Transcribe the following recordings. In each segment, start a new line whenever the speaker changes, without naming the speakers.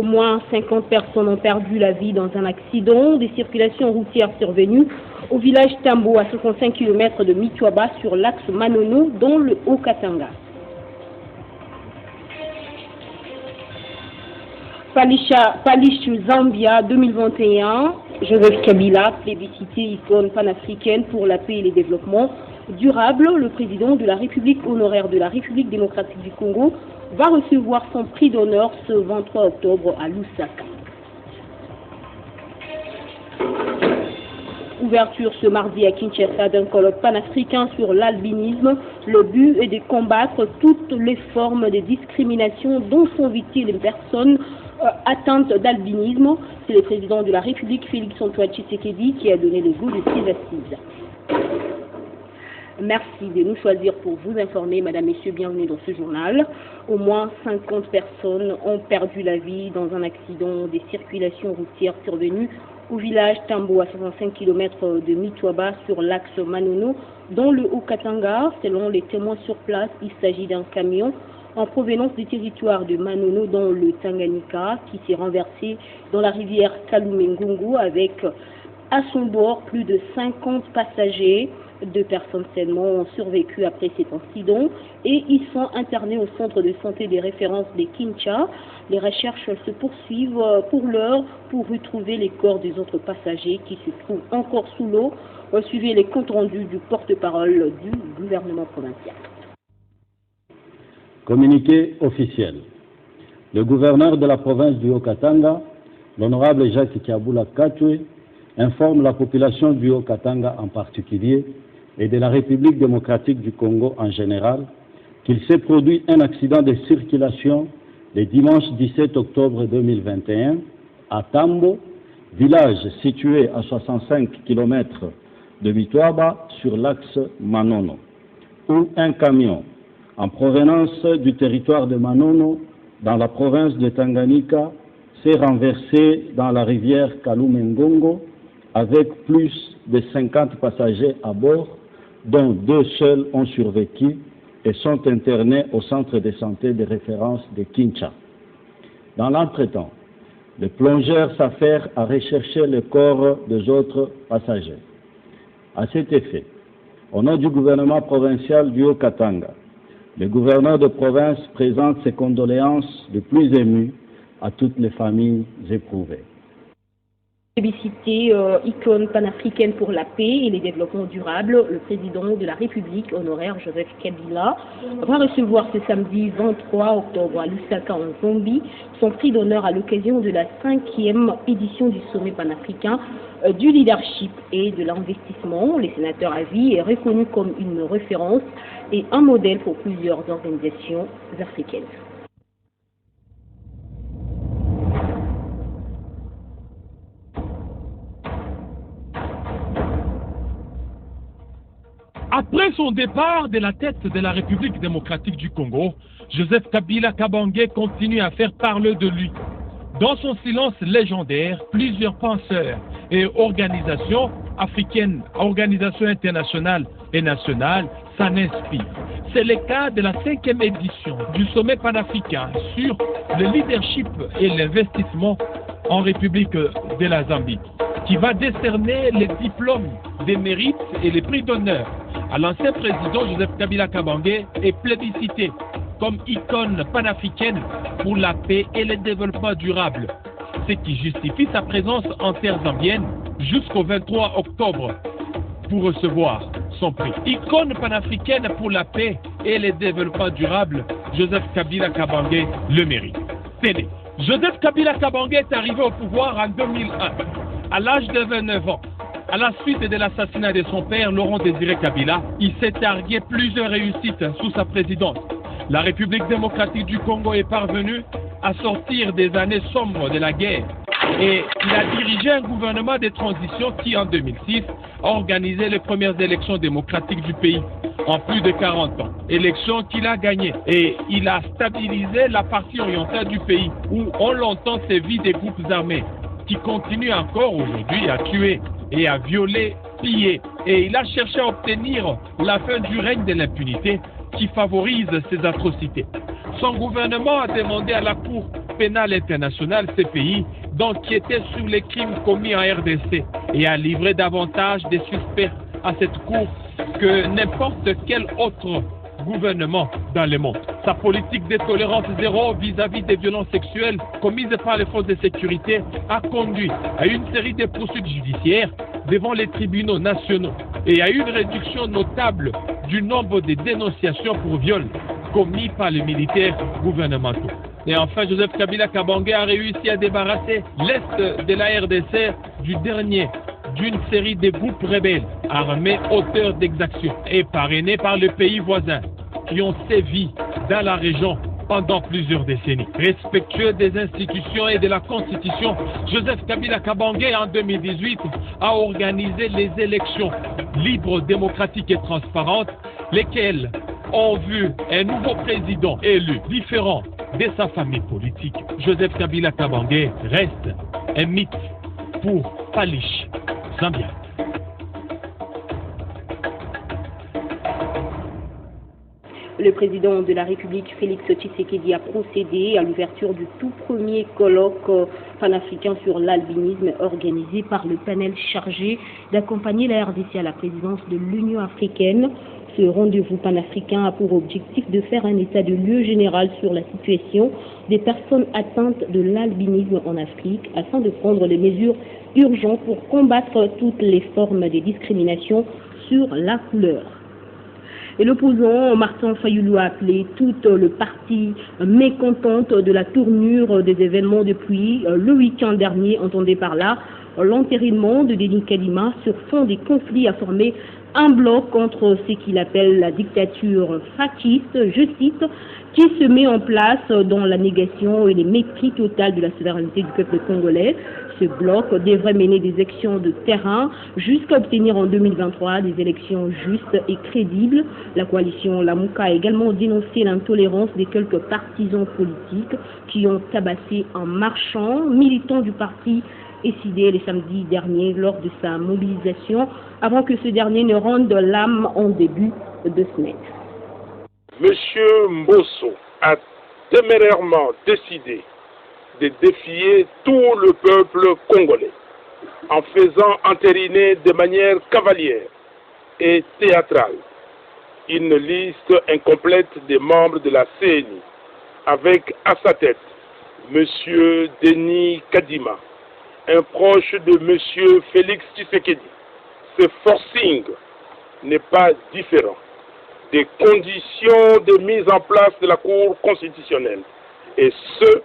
Au moins 50 personnes ont perdu la vie dans un accident de circulation routière survenu au village Tambo à 65 km de Mitwaba sur l'axe Manono dans le Haut-Katanga. Palish Zambia 2021, Joseph Kabila, plébiscité icône panafricaine pour la paix et le développement durable. Le président de la République honoraire de la République démocratique du Congo va recevoir son prix d'honneur ce 23 octobre à Lusaka. Ouverture ce mardi à Kinshasa d'un colloque panafricain sur l'albinisme. Le but est de combattre toutes les formes de discrimination dont sont victimes les personnes atteintes d'albinisme. C'est le président de la République, Félix-Antoine Tshisekedi, qui a donné le goût de ces assises. Merci de nous choisir pour vous informer, Madame, Messieurs, bienvenue dans ce journal. Au moins 50 personnes ont perdu la vie dans un accident de circulation routière survenu au village Tambo à 65 km de Mitwaba sur l'axe Manono dans le Haut-Katanga. Selon les témoins sur place, il s'agit d'un camion en provenance du territoire de Manono dans le Tanganyika qui s'est renversé dans la rivière Kalumengungu avec à son bord plus de 50 passagers. 2 personnes seulement ont survécu après cet incident et ils sont internés au centre de santé des références de Kinshasa. Les recherches se poursuivent pour l'heure pour retrouver les corps des autres passagers qui se trouvent encore sous l'eau. Suivez les comptes rendus du porte-parole du gouvernement provincial.
Communiqué officiel. Le gouverneur de la province du Haut-Katanga, l'honorable Jacques Kiabula Katwe, informe la population du Haut-Katanga en particulier et de la République démocratique du Congo en général qu'il s'est produit un accident de circulation le dimanche 17 octobre 2021 à Tambo, village situé à 65 km de Mitwaba sur l'axe Manono, où un camion en provenance du territoire de Manono dans la province de Tanganyika s'est renversé dans la rivière Kalumengungu avec plus de 50 passagers à bord, dont 2 seuls ont survécu et sont internés au centre de santé de référence de Kinshasa. Dans l'entretemps, le plongeur s'affaire à rechercher le corps des autres passagers. À cet effet, au nom du gouvernement provincial du Haut-Katanga, le gouverneur de province présente ses condoléances les plus émues à toutes les familles éprouvées.
Plébiscité icône panafricaine pour la paix et les développements durables, le président de la République honoraire Joseph Kabila va recevoir ce samedi 23 octobre à Lusaka en Zambie son prix d'honneur à l'occasion de la 5e édition du sommet panafricain du leadership et de l'investissement. Le sénateur à vie est reconnu comme une référence et un modèle pour plusieurs organisations africaines.
Après son départ de la tête de la République démocratique du Congo, Joseph Kabila Kabange continue à faire parler de lui. Dans son silence légendaire, plusieurs penseurs et organisations africaines, organisations internationales et nationales s'en inspirent. C'est le cas de la 5e édition du sommet panafricain sur le leadership et l'investissement en République de la Zambie, qui va décerner les diplômes des mérites et les prix d'honneur à l'ancien président Joseph Kabila Kabange est plébiscité comme icône panafricaine pour la paix et le développement durable, ce qui justifie sa présence en terre zambienne jusqu'au 23 octobre pour recevoir son prix. Icône panafricaine pour la paix et le développement durable, Joseph Kabila Kabange le mérite. Tenez, Joseph Kabila Kabange est arrivé au pouvoir en 2001, à l'âge de 29 ans. À la suite de l'assassinat de son père, Laurent Désiré Kabila, il s'est targué plusieurs réussites sous sa présidence. La République démocratique du Congo est parvenue à sortir des années sombres de la guerre et il a dirigé un gouvernement de transition qui, en 2006, a organisé les premières élections démocratiques du pays en plus de 40 ans. Élections qu'il a gagnées et il a stabilisé la partie orientale du pays où on l'entend sévit des groupes armés qui continuent encore aujourd'hui à tuer et à violer, piller. Et il a cherché à obtenir la fin du règne de l'impunité qui favorise ces atrocités. Son gouvernement a demandé à la Cour pénale internationale, CPI, d'enquêter sur les crimes commis en RDC et a livré davantage des suspects à cette cour que n'importe quel autre gouvernement dans le monde. Sa politique de tolérance zéro vis-à-vis des violences sexuelles commises par les forces de sécurité a conduit à une série de poursuites judiciaires devant les tribunaux nationaux et à une réduction notable du nombre de dénonciations pour viol commis par les militaires gouvernementaux. Et enfin, Joseph Kabila Kabange a réussi à débarrasser l'Est de la RDC du dernier d'une série de groupes rebelles armés auteurs d'exactions et parrainés par les pays voisins qui ont sévi dans la région pendant plusieurs décennies. Respectueux des institutions et de la Constitution, Joseph Kabila Kabange en 2018 a organisé les élections libres, démocratiques et transparentes, lesquelles ont vu un nouveau président élu différent de sa famille politique. Joseph Kabila Kabange reste un mythe pour Palish Zambia.
Le président de la République, Félix Tshisekedi, a procédé à l'ouverture du tout premier colloque panafricain sur l'albinisme organisé par le panel chargé d'accompagner la RDC à la présidence de l'Union africaine. Ce rendez-vous panafricain a pour objectif de faire un état de lieu général sur la situation des personnes atteintes de l'albinisme en Afrique afin de prendre les mesures urgentes pour combattre toutes les formes de discrimination sur la couleur. Et l'opposant Martin Fayulu a appelé tout le parti mécontente de la tournure des événements depuis le week-end dernier, entendez par là l'entérinement de Denis Kadima sur fond des conflits à former un bloc contre ce qu'il appelle la dictature fasciste, je cite, qui se met en place dans la négation et le mépris total de la souveraineté du peuple congolais. Ce bloc devrait mener des actions de terrain jusqu'à obtenir en 2023 des élections justes et crédibles. La coalition Lamouka a également dénoncé l'intolérance des quelques partisans politiques qui ont tabassé un marchand militant du parti SID le samedi dernier lors de sa mobilisation avant que ce dernier ne rende l'âme en début de semaine.
Monsieur Mbosso a témérairement décidé de défier tout le peuple congolais en faisant entériner de manière cavalière et théâtrale une liste incomplète des membres de la CENI avec à sa tête Monsieur Denis Kadima, un proche de Monsieur Félix Tshisekedi. Ce forcing n'est pas différent des conditions de mise en place de la Cour constitutionnelle, et ce,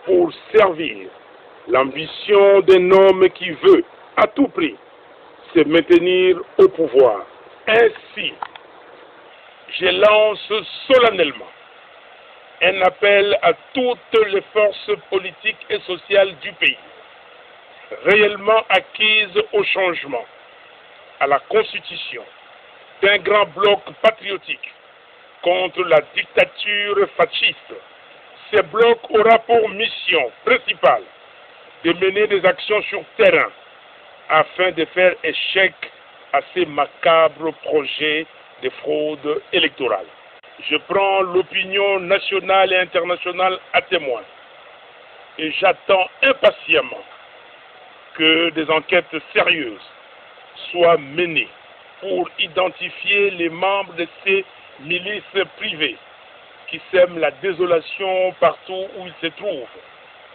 pour servir l'ambition d'un homme qui veut, à tout prix, se maintenir au pouvoir. Ainsi, je lance solennellement un appel à toutes les forces politiques et sociales du pays, réellement acquises au changement, à la Constitution, d'un grand bloc patriotique contre la dictature fasciste. Ce bloc aura pour mission principale de mener des actions sur terrain afin de faire échec à ces macabres projets de fraude électorale. Je prends l'opinion nationale et internationale à témoin et j'attends impatiemment que des enquêtes sérieuses soient menées pour identifier les membres de ces milices privées qui sèment la désolation partout où ils se trouvent,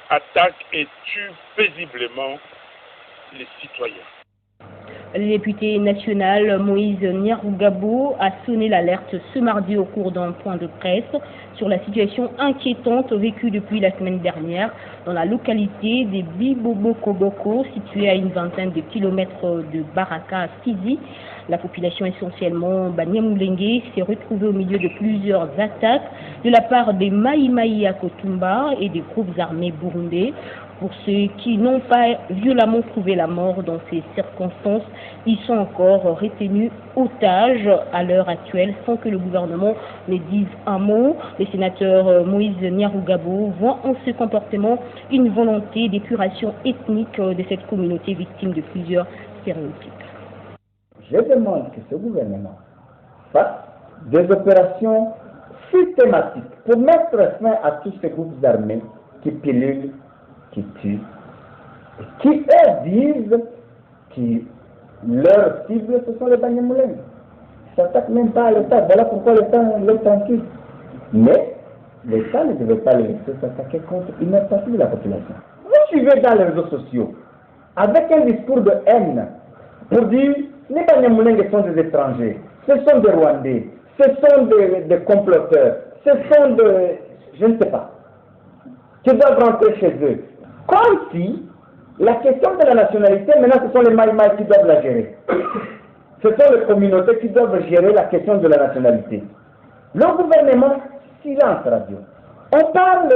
attaquent et tuent paisiblement les citoyens.
Le député national Moïse Nyarugabo a sonné l'alerte ce mardi au cours d'un point de presse sur la situation inquiétante vécue depuis la semaine dernière dans la localité de Bibobokoboko, située à une vingtaine de kilomètres de Baraka à Fizi. La population essentiellement Banyamulenge s'est retrouvée au milieu de plusieurs attaques de la part des Maïmaï à Kotumba et des groupes armés burundais. Pour ceux qui n'ont pas violemment trouvé la mort dans ces circonstances, ils sont encore retenus otages à l'heure actuelle sans que le gouvernement ne dise un mot. Le sénateur Moïse Nyarugabo voit en ce comportement une volonté d'épuration ethnique de cette communauté victime de plusieurs stéréotypes.
Je demande que ce gouvernement fasse des opérations systématiques pour mettre fin à tous ces groupes armés qui pilulent, qui tuent, et qui eux disent que leur cible, ce sont les Banyamulenge. Ils ne s'attaquent même pas à l'État. Voilà pourquoi l'État les tranquille. Mais l'État ne devait pas les laisser s'attaquer contre une partie de la population. Vous suivez dans les réseaux sociaux, avec un discours de haine, pour dire les Banyamulenge sont des étrangers, ce sont des Rwandais, ce sont des comploteurs, ce sont des... je ne sais pas, qui doivent rentrer chez eux. Comme si la question de la nationalité, maintenant ce sont les Maïmaï qui doivent la gérer. Ce sont les communautés qui doivent gérer la question de la nationalité. Le gouvernement, silence radio. On parle,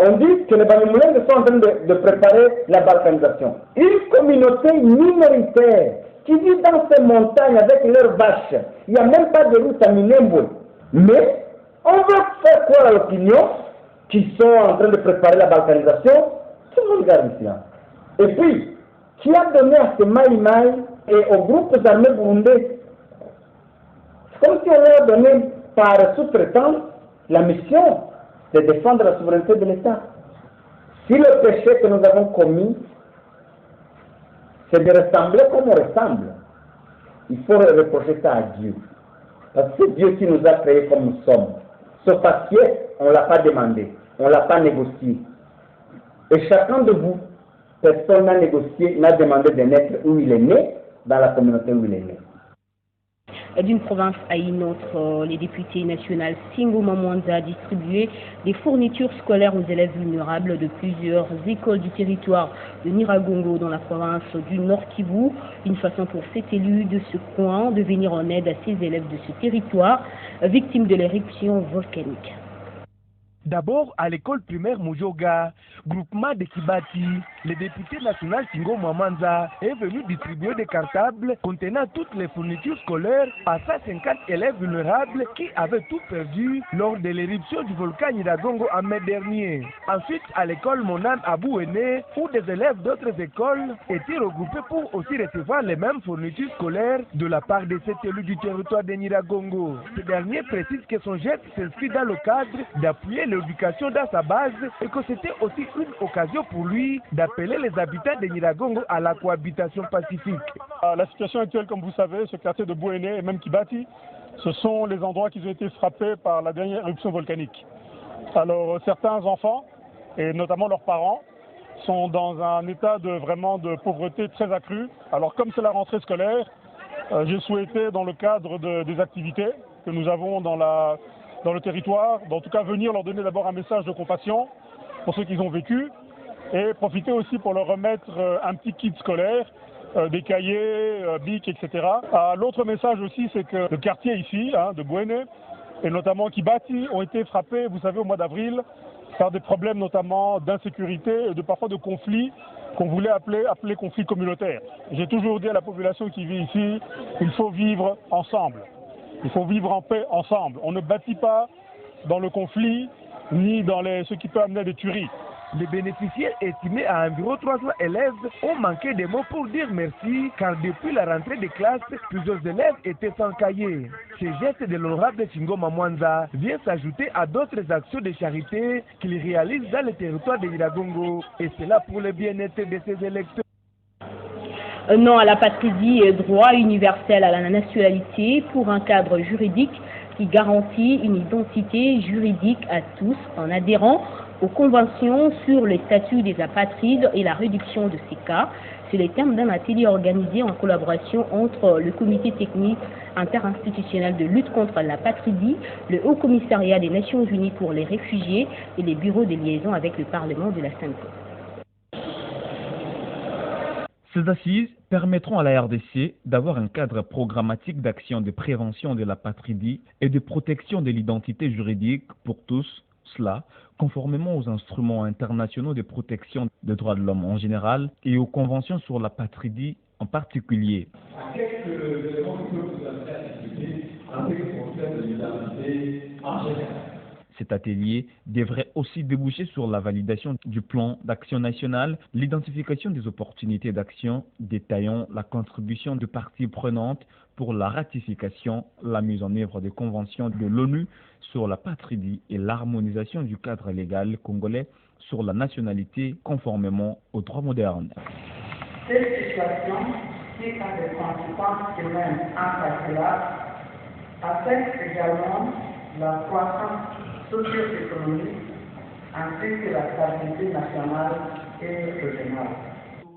on dit que les Banyamulenge sont en train de préparer la balkanisation. Une communauté minoritaire qui vit dans ces montagnes avec leurs vaches. Il n'y a même pas de route à Minembwe. Mais on veut faire croire à l'opinion qu'ils sont en train de préparer la balkanisation. Tout le monde garde ici. Et puis, qui a donné à ces Maïmaï et aux groupes armés burundais, c'est comme si on leur a donné par sous-traitance la mission de défendre la souveraineté de l'État. Si le péché que nous avons commis, c'est de ressembler comme on ressemble, il faut reprocher ça à Dieu. Parce que c'est Dieu qui nous a créés comme nous sommes. Ce papier, on ne l'a pas demandé, on ne l'a pas négocié. Et chacun de vous, personne n'a négocié, n'a demandé de naître où il est né, dans la communauté où il est né.
D'une province à une autre, les députés nationaux Singoma Mwanza a distribué des fournitures scolaires aux élèves vulnérables de plusieurs écoles du territoire de Nyiragongo dans la province du Nord Kivu. Une façon pour cet élu de ce coin de venir en aide à ces élèves de ce territoire victimes de l'éruption volcanique.
D'abord, à l'école primaire Mujoga, groupement de Kibati, le député national Singoma Mwanza est venu distribuer des cartables contenant toutes les fournitures scolaires à 150 élèves vulnérables qui avaient tout perdu lors de l'éruption du volcan Nyiragongo en mai dernier. Ensuite, à l'école Monam à Bouéné, où des élèves d'autres écoles étaient regroupés pour aussi recevoir les mêmes fournitures scolaires de la part de cet élu du territoire de Nyiragongo. Ce dernier précise que son geste s'inscrit dans le cadre d'appuyer l'éducation dans sa base et que c'était aussi une occasion pour lui d'appeler les habitants de Nyiragongo à la cohabitation pacifique.
La situation actuelle, comme vous savez, ce quartier de Bouéné et même Kibati, ce sont les endroits qui ont été frappés par la dernière éruption volcanique. Alors certains enfants, et notamment leurs parents, sont dans un état de pauvreté très accru. Alors comme c'est la rentrée scolaire, j'ai souhaité dans le cadre des activités que nous avons dans le territoire, en tout cas venir leur donner d'abord un message de compassion pour ceux qu'ils ont vécu et profiter aussi pour leur remettre un petit kit scolaire, des cahiers, bics, etc. L'autre message aussi, c'est que le quartier ici, de Bouéné, et notamment Kibati, ont été frappés, vous savez, au mois d'avril, par des problèmes notamment d'insécurité et parfois de conflits qu'on voulait appeler conflits communautaires. J'ai toujours dit à la population qui vit ici, il faut vivre ensemble. Il faut vivre en paix ensemble. On ne bâtit pas dans le conflit ni dans ce qui peut amener à des tueries.
Les bénéficiaires estimés à environ 300 élèves ont manqué de mots pour dire merci car depuis la rentrée des classes, plusieurs élèves étaient sans cahier. Ce geste de l'honorable Singoma Mwanza vient s'ajouter à d'autres actions de charité qu'il réalise dans le territoire de Nyiragongo et cela pour le bien-être de ses électeurs.
Non à la patrie et droit universel à la nationalité pour un cadre juridique qui garantit une identité juridique à tous en adhérant aux conventions sur le statut des apatrides et la réduction de ces cas. C'est les termes d'un atelier organisé en collaboration entre le comité technique interinstitutionnel de lutte contre l'apatridie, le Haut Commissariat des Nations Unies pour les réfugiés et les bureaux de liaison avec le Parlement de la CENCO.
Ces assises permettront à la RDC d'avoir un cadre programmatique d'action de prévention de l'apatridie et de protection de l'identité juridique pour tous, cela conformément aux instruments internationaux de protection des droits de l'homme en général et aux conventions sur l'apatridie en particulier. Cet atelier devrait aussi déboucher sur la validation du plan d'action national, l'identification des opportunités d'action, détaillant la contribution de parties prenantes pour la ratification, la mise en œuvre des conventions de l'ONU sur la patrie et l'harmonisation du cadre légal congolais sur la nationalité conformément aux droits modernes.
Cette situation, qui a des conséquences humaines incalculables, affecte également la croissance socio-économique ainsi que la stabilité nationale et régionale.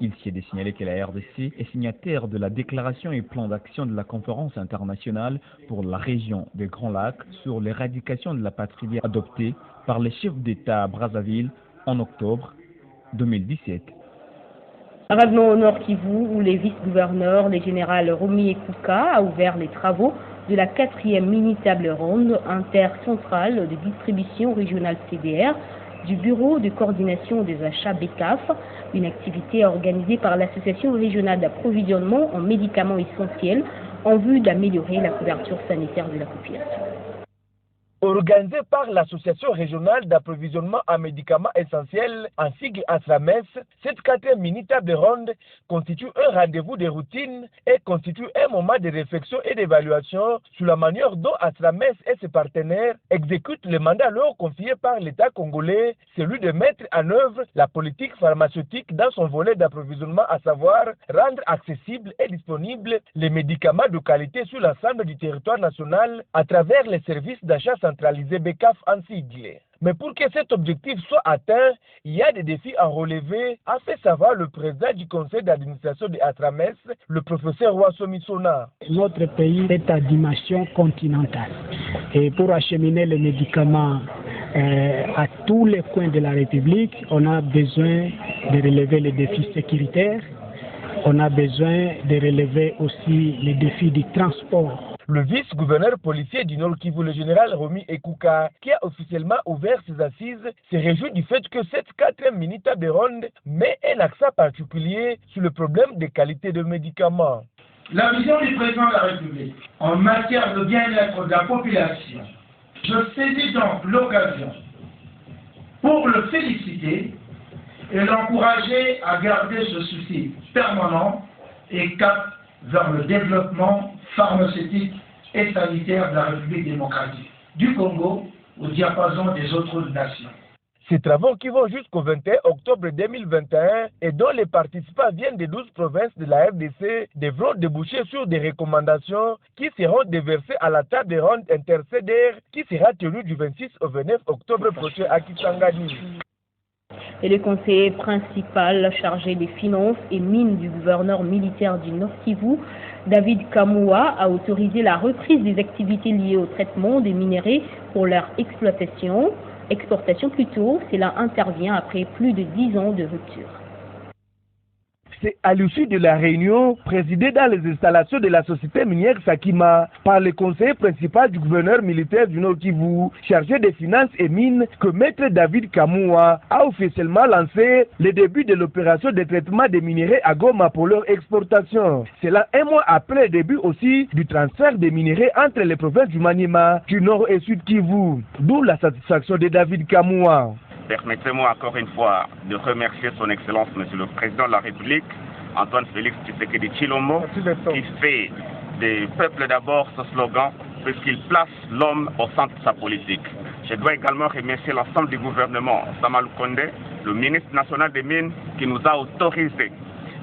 Il s'y est de signaler que la RDC est signataire de la déclaration et plan d'action de la conférence internationale pour la région des Grands Lacs sur l'éradication de l'apatridie adoptée par les chefs d'État à Brazzaville en octobre 2017.
Revenons au Nord Kivu où les vice-gouverneurs, les générales Romy Ekouka, a ouvert les travaux de la 4e mini-table ronde intercentrale de distribution régionale CDR du Bureau de coordination des achats BECAF, une activité organisée par l'Association régionale d'approvisionnement en médicaments essentiels en vue d'améliorer la couverture sanitaire de la population.
Organisée par l'Association régionale d'approvisionnement en médicaments essentiels, en sigle ASRAMES, cette 4e mini-table ronde constitue un rendez-vous de routine et constitue un moment de réflexion et d'évaluation sur la manière dont ASRAMES et ses partenaires exécutent le mandat leur confié par l'État congolais, celui de mettre en œuvre la politique pharmaceutique dans son volet d'approvisionnement, à savoir rendre accessibles et disponibles les médicaments de qualité sur l'ensemble du territoire national à travers les services d'achat centralisé BECAF en sigle. Mais pour que cet objectif soit atteint, il y a des défis à relever, a fait savoir le président du conseil d'administration de ASRAMES, le professeur Wasso Missona.
Notre pays est à dimension continentale. Et pour acheminer les médicaments à tous les coins de la République, on a besoin de relever les défis sécuritaires, on a besoin de relever aussi les défis du transport.
Le vice-gouverneur policier du Nord Kivu, le général Romy Ekouka, qui a officiellement ouvert ses assises, se réjouit du fait que cette 4e mini-table ronde met un accent particulier sur le problème de qualité de médicaments.
La vision du président de la République en matière de bien-être de la population, je saisis donc l'occasion pour le féliciter et l'encourager à garder ce souci permanent et cap vers le développement pharmaceutique et sanitaire de la République démocratique du Congo au diapason des autres nations.
Ces travaux qui vont jusqu'au 21 octobre 2021 et dont les participants viennent des 12 provinces de la RDC devront déboucher sur des recommandations qui seront déversées à la table ronde intercédaire qui sera tenue du 26 au 29 octobre prochain à Kisangani.
Et le conseiller principal chargé des finances et mines du gouverneur militaire du Nord Kivu, David Kamoua, a autorisé la reprise des activités liées au traitement des minéraux pour leur exportation plutôt. Cela intervient après plus de 10 ans de rupture.
C'est à l'issue de la réunion présidée dans les installations de la société minière Sakima par le conseiller principal du gouverneur militaire du Nord Kivu, chargé des finances et mines, que maître David Kamoua a officiellement lancé le début de l'opération de traitement des minéraux à Goma pour leur exportation. C'est là un mois après le début aussi du transfert des minéraux entre les provinces du Maniema, du Nord et Sud Kivu. D'où la satisfaction de David Kamoua.
Permettez-moi encore une fois de remercier son Excellence, Monsieur le Président de la République, Antoine Félix Tshisekedi Tshilombo, qui fait des peuples d'abord ce slogan, puisqu'il place l'homme au centre de sa politique. Je dois également remercier l'ensemble du gouvernement, Samalou Kondé, le ministre national des Mines, qui nous a autorisé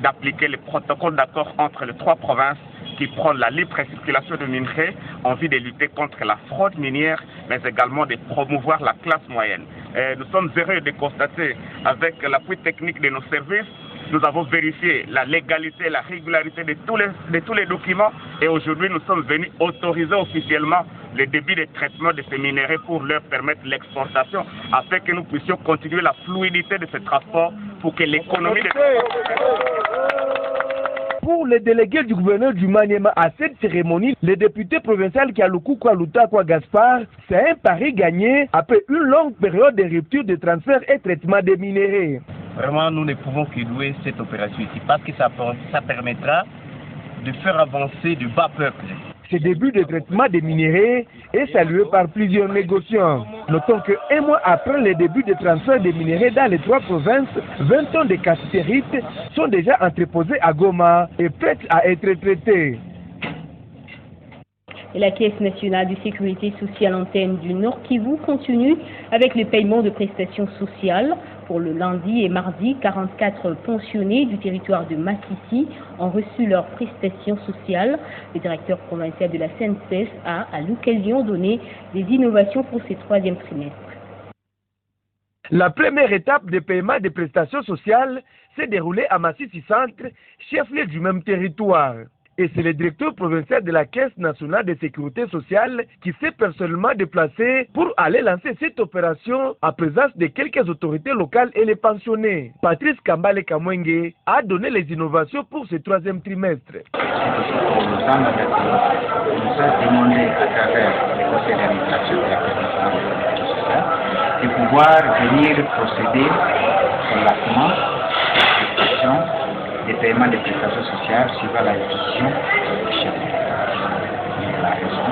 d'appliquer les protocoles d'accord entre les 3 provinces qui prônent la libre circulation de minerais en vue de lutter contre la fraude minière, mais également de promouvoir la classe moyenne. Nous sommes heureux de constater, avec l'appui technique de nos services, nous avons vérifié la légalité, la régularité de tous les documents et aujourd'hui nous sommes venus autoriser officiellement le début de traitement de ces minéraux pour leur permettre l'exportation afin que nous puissions continuer la fluidité de ce transport pour que l'économie...
Pour les délégués du gouverneur du Maniema à cette cérémonie, le député provincial Kialuku Kwalutakwa Gaspard, c'est un pari gagné après une longue période de rupture de transfert et traitement des minéraux.
Vraiment, nous ne pouvons que louer cette opération ici parce que ça permettra de faire avancer du bas peuple.
Ce début de traitement des minéraux est salué par plusieurs négociants. Notons que 1 mois après le début de transfert des minéraux dans les 3 provinces, 20 tonnes de cassiterite sont déjà entreposées à Goma et prêtes à être traitées.
Et la Caisse nationale de sécurité sociale antenne du Nord Kivu continue avec le paiement de prestations sociales. Pour le lundi et mardi, 44 pensionnés du territoire de Massissi ont reçu leurs prestations sociales. Le directeur provincial de la CNCS a à l'occasion donné des innovations pour ce 3e trimestre.
La première étape de paiement des prestations sociales s'est déroulée à Massissi Centre, chef-lieu du même territoire. Et c'est le directeur provincial de la Caisse nationale de sécurité sociale qui s'est personnellement déplacé pour aller lancer cette opération en présence de quelques autorités locales et les pensionnés. Patrice Kambale Kamwenge a donné les innovations pour ce 3e trimestre.
Nous avons demandé à travers le conseil d'administration de la Caisse nationale de sécurité sociale de pouvoir venir procéder au lancement des paiements des prestations sociales suivant la décision du chef de la raison.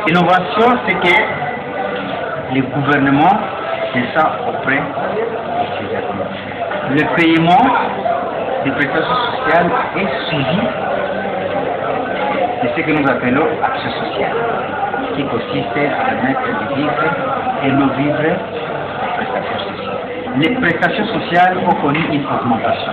L'innovation, c'est que le gouvernement descend auprès de ses administrés. Le paiement des prestations sociales est suivi de ce que nous appelons action sociale, qui consiste à permettre de vivre et non vivre les prestations sociales. Les prestations sociales ont connu une augmentation.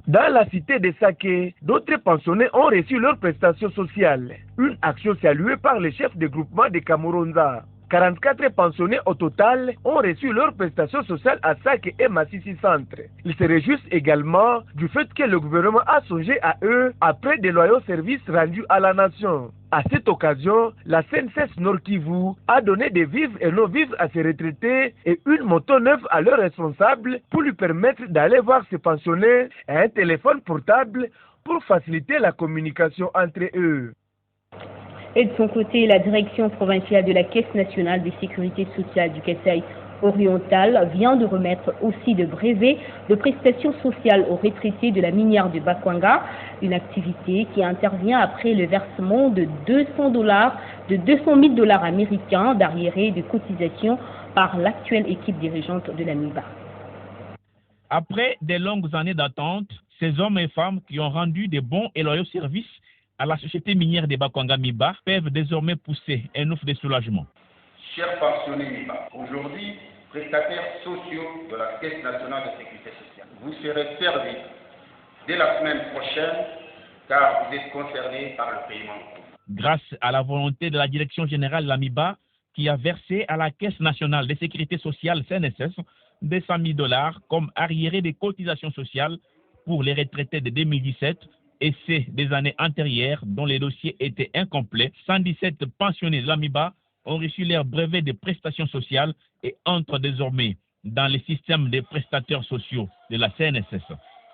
Dans la cité de Saké, d'autres pensionnés ont reçu leurs prestations sociales. Une action saluée par le chef de groupement de Kamuronza. 44 pensionnés au total ont reçu leurs prestations sociales à Saké et Massissi Centre. Ils se réjouissent également du fait que le gouvernement a songé à eux après de loyaux services rendus à la nation. À cette occasion, la CNCS Nord Kivu a donné des vivres et non-vivres à ses retraités et une moto neuve à leurs responsables pour lui permettre d'aller voir ses pensionnés et un téléphone portable pour faciliter la communication entre eux.
Et de son côté, la direction provinciale de la Caisse nationale de sécurité sociale du Kasaï oriental vient de remettre aussi de brevets de prestations sociales aux retraités de la minière de Bakwanga, une activité qui intervient après le versement de 200 000 $ américains d'arriérés de cotisation par l'actuelle équipe dirigeante de la MIBA.
Après des longues années d'attente, ces hommes et femmes qui ont rendu de bons et loyaux services à la société minière de Bakwanga MIBA peuvent désormais pousser un ouf de soulagement.
Chers pensionnés MIBA, aujourd'hui, prestataires sociaux de la Caisse nationale de sécurité sociale, vous serez servis dès la semaine prochaine car vous êtes concernés par le paiement.
Grâce à la volonté de la direction générale de la MIBA qui a versé à la Caisse nationale de sécurité sociale CNSS 200 000 $ comme arriérés des cotisations sociales pour les retraités de 2017 et c'est des années antérieures dont les dossiers étaient incomplets. 117 pensionnés de la MIBA ont reçu leur brevet de prestations sociales et entrent désormais dans le système des prestataires sociaux de la CNSS.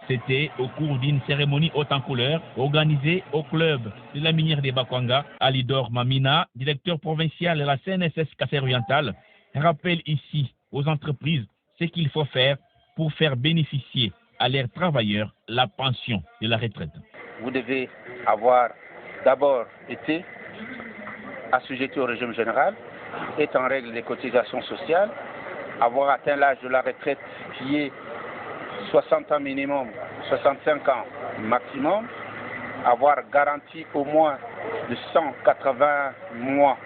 C'était au cours d'une cérémonie haute en couleur organisée au club de la minière de Bakwanga. Alidor Mamina, directeur provincial de la CNSS Kasaï oriental, rappelle ici aux entreprises ce qu'il faut faire pour faire bénéficier à leurs travailleurs la pension de la retraite.
Vous devez avoir d'abord été assujetti au régime général, être en règle des cotisations sociales, avoir atteint l'âge de la retraite qui est 60 ans minimum, 65 ans maximum, avoir garanti au moins de 180 mois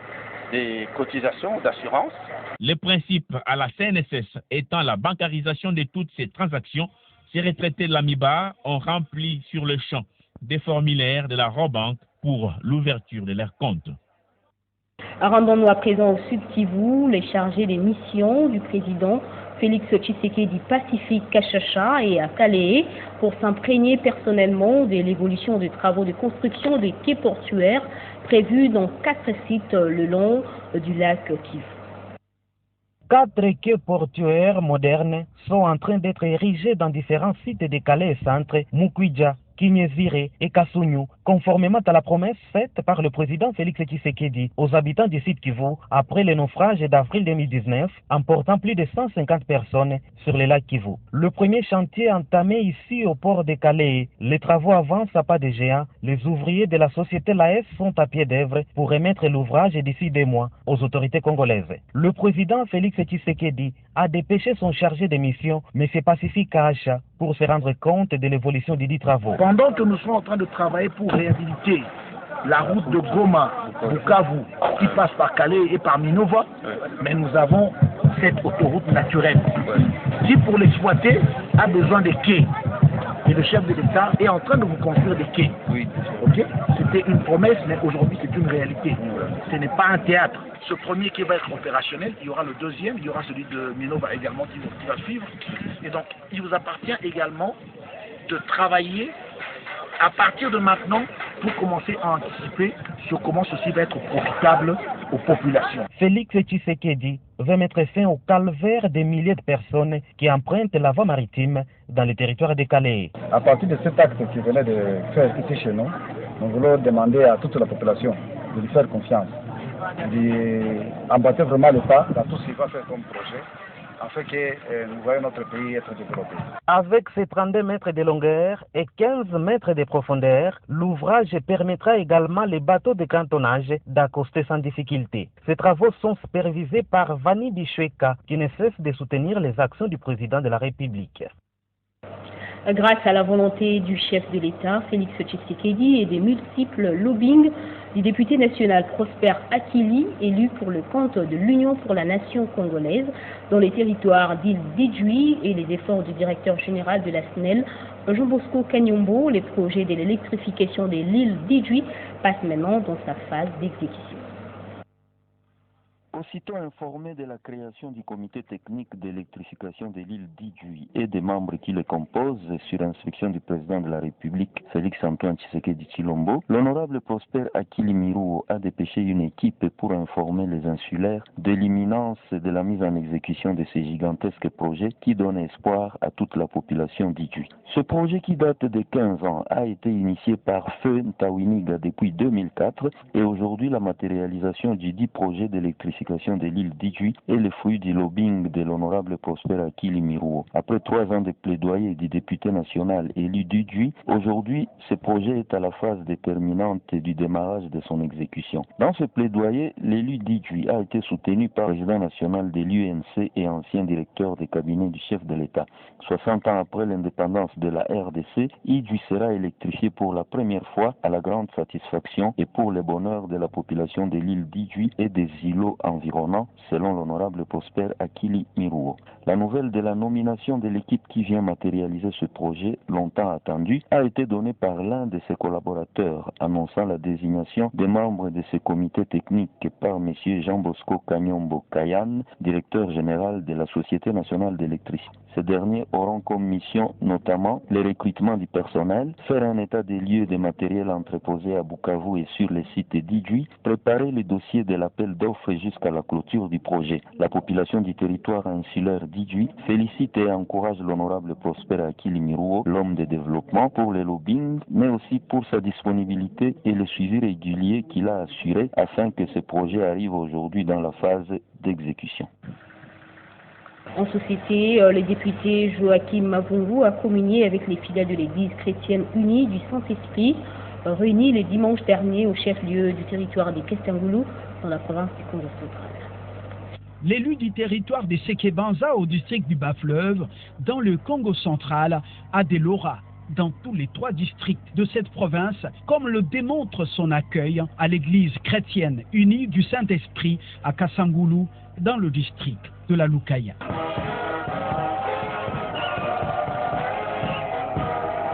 de cotisations d'assurance.
Le principe à la CNSS étant la bancarisation de toutes ces transactions, ces retraités de la MIBA ont rempli sur le champ des formulaires de la Robank pour l'ouverture de leurs comptes.
Rendons-nous à présent au Sud Kivu, les chargés des missions du président Félix Tshisekedi Pacifique Kachacha et à Calais pour s'imprégner personnellement de l'évolution des travaux de construction des quais portuaires prévus dans 4 sites le long du lac Kivu.
4 quais portuaires modernes sont en train d'être érigés dans différents sites de Calais Centre, Mukwija,
Kinyezire et Kasunyu, conformément à la promesse faite par le président Félix Tshisekedi aux habitants du site Kivu après le naufrage d'avril 2019, emportant plus de 150 personnes sur le lac Kivu. Le premier chantier entamé ici au port de Calais, les travaux avancent à pas de géant. Les ouvriers de la société LAS sont à pied d'œuvre pour remettre l'ouvrage d'ici 2 mois aux autorités congolaises. Le président Félix Tshisekedi a dépêché son chargé de mission, M. Pacifique Kacha, pour se rendre compte de l'évolution des 10 travaux.
Pendant que nous sommes en train de travailler pour réhabiliter la route de Goma, Bukavu, qui passe par Calais et par Minova, mais nous avons cette autoroute naturelle qui, pour l'exploiter, a besoin de quais. Et le chef de l'État est en train de vous construire des quais. Okay? C'était une promesse, mais aujourd'hui c'est une réalité. Ce n'est pas un théâtre. Ce premier quai va être opérationnel, il y aura le deuxième, il y aura celui de Minova également qui va suivre. Et donc, il vous appartient également de travailler à partir de maintenant pour commencer à anticiper sur comment ceci va être profitable aux populations.
Félix Tshisekedi veut mettre fin au calvaire des milliers de personnes qui empruntent la voie maritime dans le territoire de Calais.
À partir de cet acte qui venait de faire ici chez nous, nous voulons demander à toute la population de lui faire confiance, d'emboîter vraiment le pas dans tout ce qu'il va faire comme projet, afin que nous voyons notre pays être développé.
Avec ses 32 mètres de longueur et 15 mètres de profondeur, l'ouvrage permettra également les bateaux de cantonnage d'accoster sans difficulté. Ces travaux sont supervisés par Vani Bishweka, qui ne cesse de soutenir les actions du président de la République.
Grâce à la volonté du chef de l'État, Félix Tshisekedi, et des multiples lobbying du député national Prosper Akili, élu pour le compte de l'Union pour la nation congolaise, dans les territoires d'île d'Idjouи, et les efforts du directeur général de la SNEL, Jean Bosco Kanyombo, les projets de l'électrification de l'île d'Idjoui passent maintenant dans sa phase d'exécution.
Aussitôt informé de la création du comité technique d'électrification de l'île d'Idjoui et des membres qui le composent, sur instruction du président de la République, Félix Antoine Tshisekedi Tshilombo, l'honorable Prosper Akili Miruo a dépêché une équipe pour informer les insulaires de l'imminence de la mise en exécution de ces gigantesques projets qui donnent espoir à toute la population d'Idjoui. Ce projet, qui date de 15 ans, a été initié par Feu Ntawiniga depuis 2004 et aujourd'hui la matérialisation du dit projet d'électrification de l'île d'Idjoui est le fruit du lobbying de l'honorable Prosper Akili Miruo. Après 3 ans de plaidoyer du député national élu d'Idjoui, aujourd'hui ce projet est à la phase déterminante du démarrage de son exécution. Dans ce plaidoyer, l'élu d'Idjoui a été soutenu par le président national de l'UNC et ancien directeur des cabinets du chef de l'État. 60 ans après l'indépendance de la RDC, Idjoui sera électrifié pour la première fois à la grande satisfaction et pour le bonheur de la population de l'île d'Idjoui et des îlots environnants, selon l'honorable Prosper Akili Miruo. La nouvelle de la nomination de l'équipe qui vient matérialiser ce projet, longtemps attendu, a été donnée par l'un de ses collaborateurs, annonçant la désignation des membres de ce comité technique par M. Jean Bosco Kanyombo Kayan, directeur général de la Société nationale d'électricité. Ces derniers auront comme mission notamment le recrutement du personnel, faire un état des lieux des matériels entreposés à Bukavu et sur les sites d'Idjoui, préparer le dossier de l'appel d'offres jusqu'à la clôture du projet. La population du territoire insulaire d'Idjoui félicite et encourage l'honorable Prosper Akili Miruo, l'homme de développement, pour le lobbying, mais aussi pour sa disponibilité et le suivi régulier qu'il a assuré afin que ce projet arrive aujourd'hui dans la phase d'exécution.
En société, le député Joachim Mavungu a communié avec les fidèles de l'Église chrétienne unie du Saint-Esprit, réunis le dimanche dernier au chef-lieu du territoire des Kestangulu, dans la province du Congo central.
L'élu du territoire des Sekebanza au district du Bas-Fleuve, dans le Congo central, a de l'aura dans tous les 3 districts de cette province, comme le démontre son accueil à l'église chrétienne unie du Saint-Esprit à Kasangulu, dans le district de la Lukaya.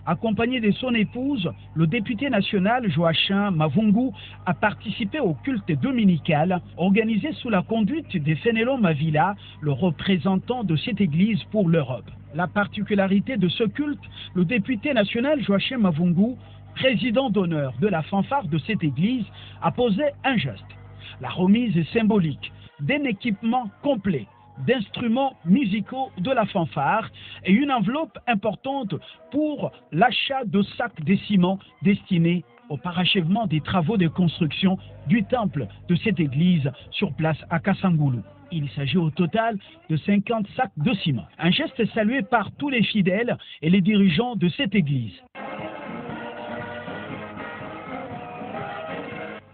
Accompagné de son épouse, le député national Joachim Mavungu a participé au culte dominical organisé sous la conduite de Fénelon Mavila, le représentant de cette église pour l'Europe. La particularité de ce culte, le député national Joachim Mavungu, président d'honneur de la fanfare de cette église, a posé un geste. La remise symbolique d'un équipement complet d'instruments musicaux de la fanfare et une enveloppe importante pour l'achat de sacs de ciment destinés au parachèvement des travaux de construction du temple de cette église sur place à Kassangoulou. Il s'agit au total de 50 sacs de ciment. Un geste salué par tous les fidèles et les dirigeants de cette église.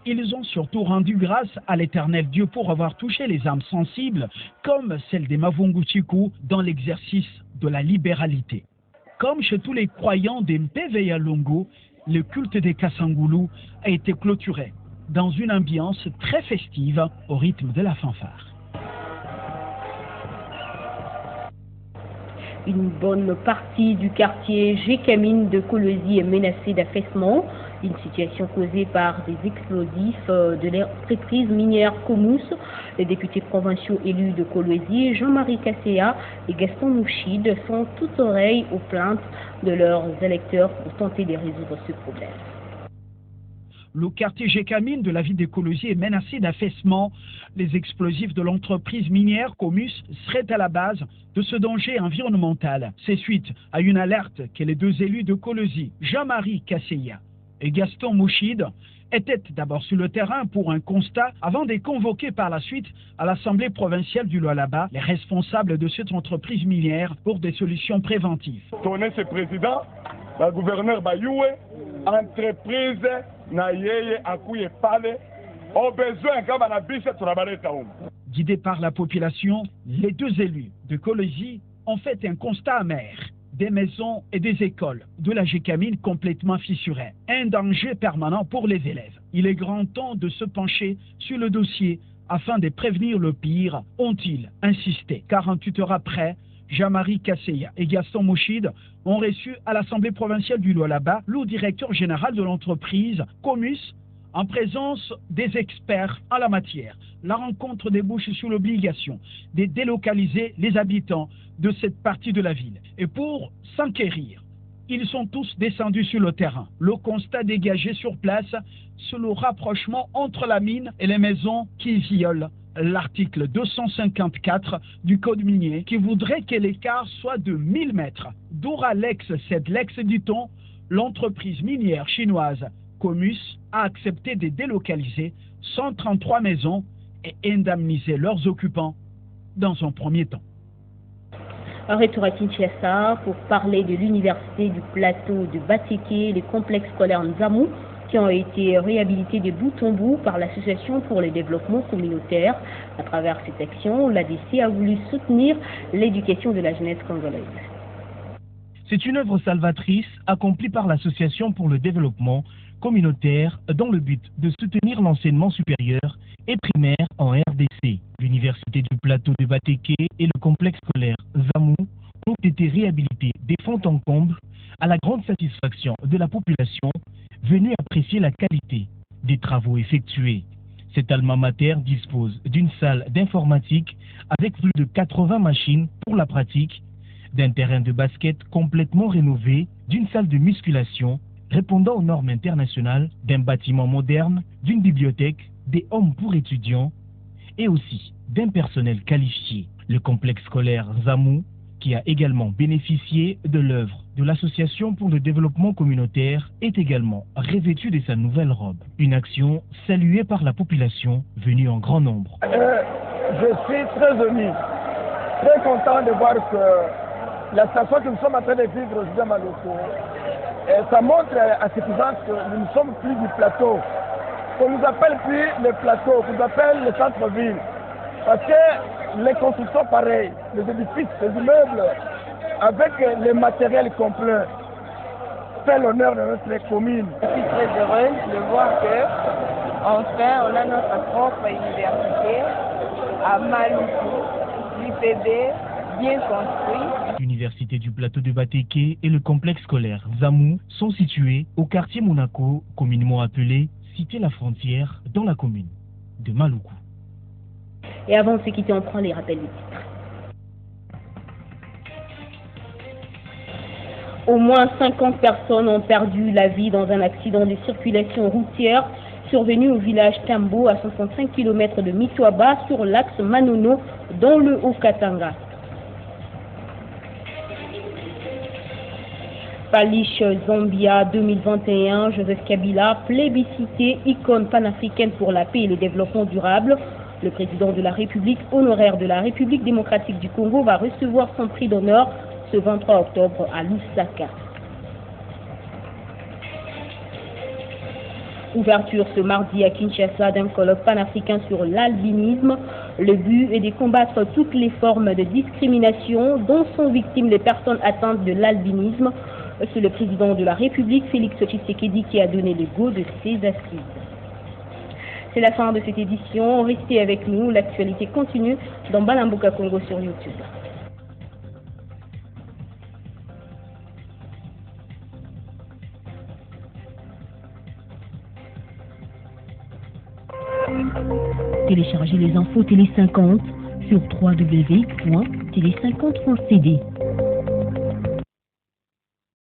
Ils ont surtout rendu grâce à l'Éternel Dieu pour avoir touché les âmes sensibles, comme celle des Mavungu Chiku, dans l'exercice de la libéralité. Comme chez tous les croyants des Mpeveya Longo, le culte des Kassangoulou a été clôturé dans une ambiance très festive au rythme de la fanfare.
Une bonne partie du quartier Gécamine de Kolwezi est menacée d'affaissement. Une situation causée par des explosifs de l'entreprise minière Comus. Les députés provinciaux élus de Kolwezi, Jean-Marie Kasséa et Gaston Mouchide, sont toutes oreilles aux plaintes de leurs électeurs pour tenter de résoudre ce problème.
Le quartier Gécamine de la ville de Kolwezi est menacé d'affaissement. Les explosifs de l'entreprise minière Comus seraient à la base de ce danger environnemental. C'est suite à une alerte que les deux élus de Kolwezi, Jean-Marie Kasséa et Gaston Mouchide, étaient d'abord sur le terrain pour un constat avant de convoquer par la suite à l'Assemblée provinciale du Lualaba les responsables de cette entreprise minière pour des solutions préventives.
Tourner ce président, le gouverneur Bayoué, entreprise na yeye akuye pale, au besoin quand on a biche travailler taum.
Guidés par la population, les deux élus de Kolwezi ont fait un constat amer. Des maisons et des écoles de la Gécamine complètement fissurées. Un danger permanent pour les élèves. Il est grand temps de se pencher sur le dossier afin de prévenir le pire, ont-ils insisté. 48 heures après, Jean-Marie Kasséa et Gaston Mouchide ont reçu à l'Assemblée provinciale du Lualaba le directeur général de l'entreprise Comus en présence des experts en la matière. La rencontre débouche sur l'obligation de délocaliser les habitants de cette partie de la ville. Et pour s'enquérir, ils sont tous descendus sur le terrain. Le constat dégagé sur place, c'est le rapprochement entre la mine et les maisons qui violent l'article 254 du Code minier qui voudrait que l'écart soit de 1000 mètres. Duralex Sedlex, dit-on, l'entreprise minière chinoise Comus a accepté de délocaliser 133 maisons et indemniser leurs occupants dans un premier temps.
Un retour à Kinshasa pour parler de l'université du plateau de Bateke, les complexes scolaires Nzamou, qui ont été réhabilités de bout en bout par l'Association pour le développement communautaire. À travers cette action, l'ADC a voulu soutenir l'éducation de la jeunesse congolaise.
C'est une œuvre salvatrice accomplie par l'Association pour le développement communautaire dans le but de soutenir l'enseignement supérieur et primaire en RDC. L'université du plateau de Bateke et le complexe scolaire Zamou ont été réhabilités des fonds en comble à la grande satisfaction de la population venue apprécier la qualité des travaux effectués. Cet alma mater dispose d'une salle d'informatique avec plus de 80 machines pour la pratique, d'un terrain de basket complètement rénové, d'une salle de musculation répondant aux normes internationales, d'un bâtiment moderne, d'une bibliothèque, des hommes pour étudiants et aussi d'un personnel qualifié. Le complexe scolaire Zamou, qui a également bénéficié de l'œuvre de l'Association pour le développement communautaire, est également revêtu de sa nouvelle robe. Une action saluée par la population venue en grand nombre.
Je suis très ému, très content de voir que la station que nous sommes en train de vivre aujourd'hui à Maloko, ça montre à suffisance que nous ne sommes plus du plateau. On ne nous appelle plus le plateau, on nous appelle le centre-ville. Parce que les constructions pareilles, les édifices, les immeubles, avec les matériels complets, fait l'honneur de notre commune.
Je suis très heureuse de voir que, enfin, on a notre propre université à Maluku, l'UPB, bien construit.
L'université du plateau de Bateke et le complexe scolaire Zamou sont situés au quartier Monaco, communément appelé Cité La Frontière, dans la commune de Maluku.
Et avant de se quitter, on prend les rappels des titres. Au moins 50 personnes ont perdu la vie dans un accident de circulation routière survenue au village Tambo à 65 km de Mitouaba sur l'axe Manono dans le Haut-Katanga. Palish Zambia 2021, Joseph Kabila, plébiscité, icône panafricaine pour la paix et le développement durable. Le président de la République honoraire de la République démocratique du Congo va recevoir son prix d'honneur ce 23 octobre à Lusaka. Ouverture ce mardi à Kinshasa d'un colloque panafricain sur l'albinisme. Le but est de combattre toutes les formes de discrimination dont sont victimes les personnes atteintes de l'albinisme. C'est le président de la République, Félix Tshisekedi, qui a donné le go de ces assises. C'est la fin de cette édition. Restez avec nous. L'actualité continue dans Balambuka Congo sur YouTube.
Téléchargez les infos Télé 50 sur www.télé50.cd.